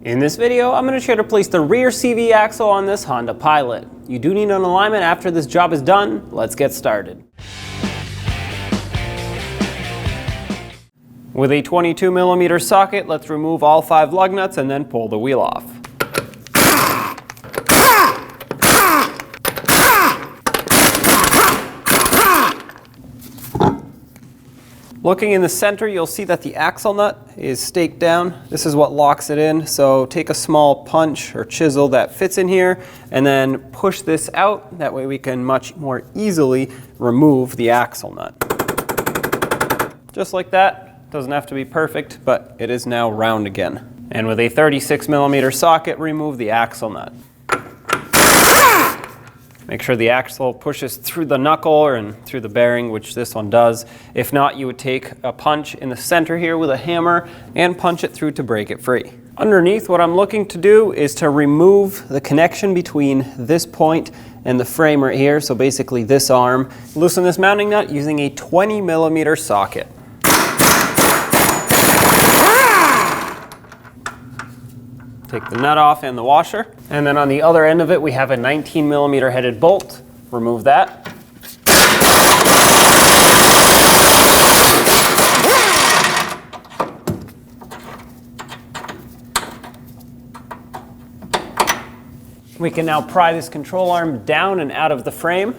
In this video, I'm going to show you how to place the rear CV axle on this Honda Pilot. You do need an alignment after this job is done. Let's get started. With a 22mm socket, let's remove all 5 lug nuts and then pull the wheel off. Looking in the center, you'll see that the axle nut is staked down. This is what locks it in, so take a small punch or chisel that fits in here and then push this out. That way we can much more easily remove the axle nut. Just like that. Doesn't have to be perfect, but it is now round again. And with a 36mm socket, remove the axle nut. Make sure the axle pushes through the knuckle and through the bearing, which this one does. If not, you would take a punch in the center here with a hammer and punch it through to break it free. Underneath, what I'm looking to do is to remove the connection between this point and the frame right here, so basically this arm. Loosen this mounting nut using a 20mm socket. Take the nut off and the washer. And then on the other end of it, we have a 19mm headed bolt. Remove that. We can now pry this control arm down and out of the frame.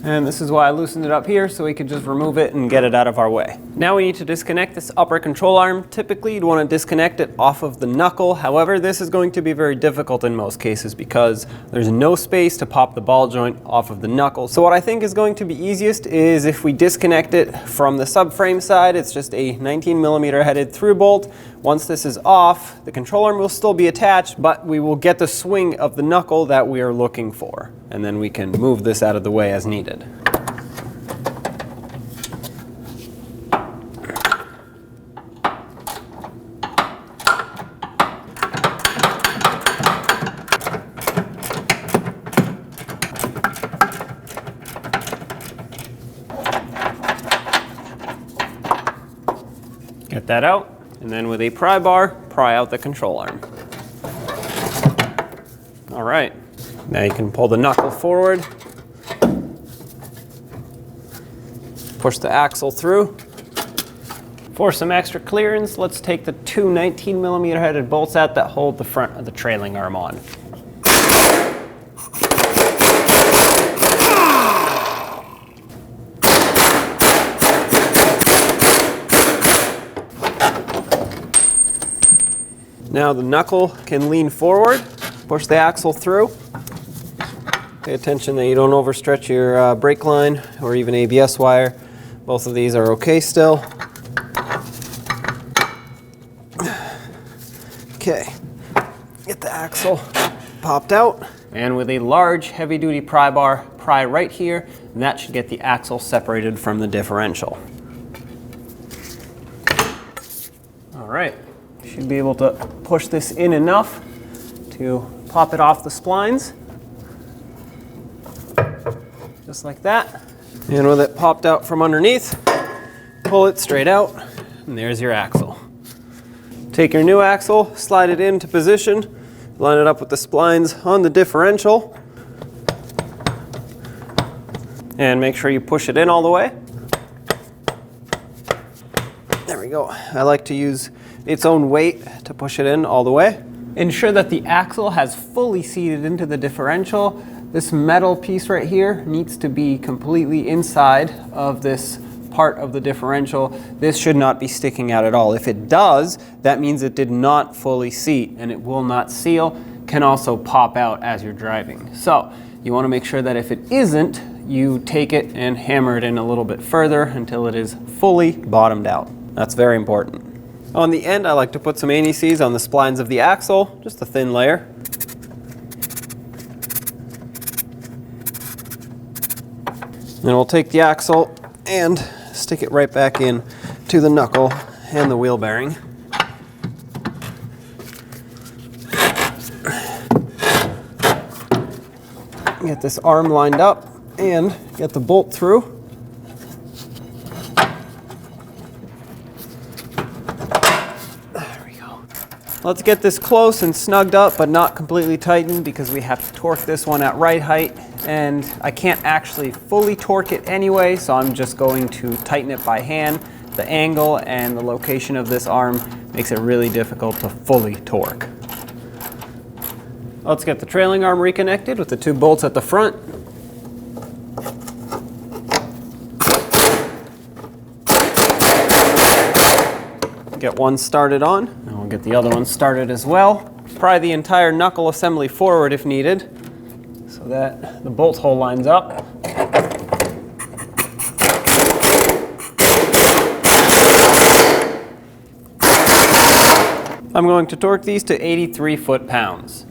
And this is why I loosened it up here, so we could just remove it and get it out of our way. Now we need to disconnect this upper control arm. Typically, you'd want to disconnect it off of the knuckle. However, this is going to be very difficult in most cases because there's no space to pop the ball joint off of the knuckle. So what I think is going to be easiest is if we disconnect it from the subframe side. It's just a 19mm headed through bolt. Once this is off, the control arm will still be attached, but we will get the swing of the knuckle that we are looking for. And then we can move this out of the way as needed. Get that out. And then with a pry bar, pry out the control arm. All right, now you can pull the knuckle forward, push the axle through. For some extra clearance, let's take the 2 19mm headed bolts out that hold the front of the trailing arm on. Now the knuckle can lean forward, push the axle through. Pay attention that you don't overstretch your brake line or even ABS wire. Both of these are okay still. Okay, get the axle popped out. And with a large heavy-duty pry bar, pry right here, and that should get the axle separated from the differential. All right. Should be able to push this in enough to pop it off the splines. Just like that. And with it popped out from underneath, pull it straight out, and there's your axle. Take your new axle, slide it into position, line it up with the splines on the differential, and make sure you push it in all the way. There we go. I like to use its own weight to push it in all the way. Ensure that the axle has fully seated into the differential. This metal piece right here needs to be completely inside of this part of the differential. This should not be sticking out at all. If it does, that means it did not fully seat and it will not seal. Can also pop out as you're driving. So you want to make sure that if it isn't, you take it and hammer it in a little bit further until it is fully bottomed out. That's very important. On the end, I like to put some anti-seize on the splines of the axle, just a thin layer. Then we'll take the axle and stick it right back in to the knuckle and the wheel bearing. Get this arm lined up and get the bolt through. Let's get this close and snugged up, but not completely tightened because we have to torque this one at right height, and I can't actually fully torque it anyway, so I'm just going to tighten it by hand. The angle and the location of this arm makes it really difficult to fully torque. Let's get the trailing arm reconnected with the 2 bolts at the front. Get one started on, and we'll get the other one started as well. Pry the entire knuckle assembly forward if needed, so that the bolt hole lines up. I'm going to torque these to 83 foot-pounds.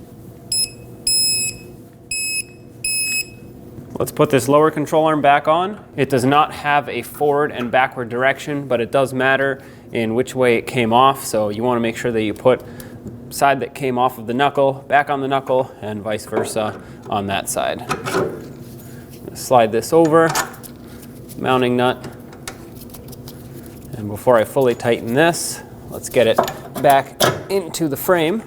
Let's put this lower control arm back on. It does not have a forward and backward direction, but it does matter in which way it came off, so you want to make sure that you put the side that came off of the knuckle back on the knuckle and vice versa on that side. Slide this over, mounting nut, and before I fully tighten this, let's get it back into the frame.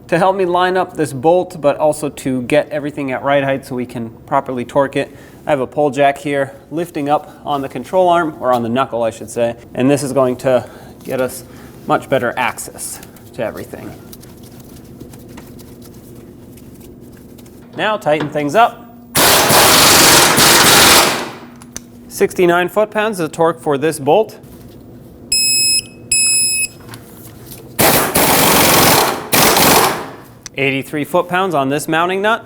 To help me line up this bolt, but also to get everything at right height so we can properly torque it, I have a pull jack here lifting up on the control arm, or on the knuckle I should say, and this is going to get us much better access to everything. Now tighten things up. 69 foot-pounds is the torque for this bolt. .83 foot-pounds on this mounting nut.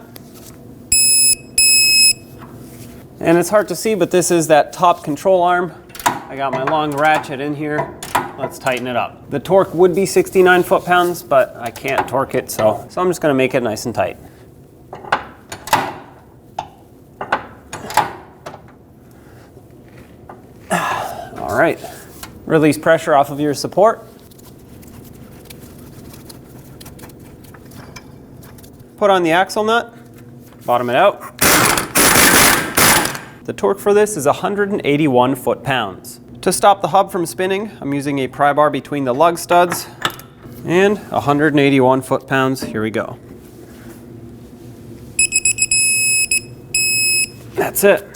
And it's hard to see, but this is that top control arm. I got my long ratchet in here. Let's tighten it up. The torque would be 69 foot-pounds, but I can't torque it, so I'm just gonna make it nice and tight. All right, release pressure off of your support. Put on the axle nut, bottom it out. The torque for this is 181 foot-pounds. To stop the hub from spinning, I'm using a pry bar between the lug studs, and 181 foot-pounds, here we go. That's it.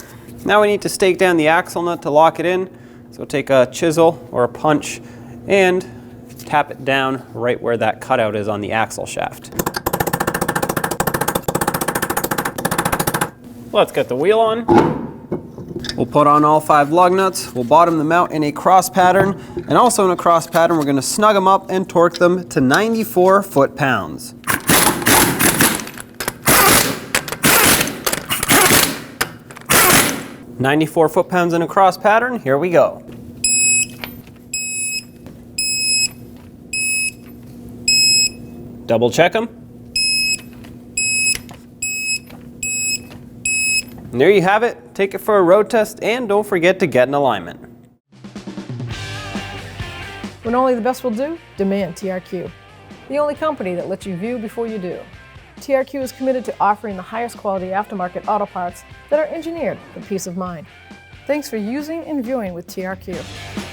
Now we need to stake down the axle nut to lock it in. So take a chisel or a punch and tap it down right where that cutout is on the axle shaft. Let's get the wheel on. We'll put on all 5 lug nuts. We'll bottom them out in a cross pattern, and also in a cross pattern we're going to snug them up and torque them to 94 foot-pounds. .94 foot-pounds in a cross pattern, here we go. Double check them. And there you have it. Take it for a road test, and don't forget to get in alignment. When only the best will do, demand TRQ. The only company that lets you view before you do. TRQ is committed to offering the highest quality aftermarket auto parts that are engineered for peace of mind. Thanks for using and viewing with TRQ.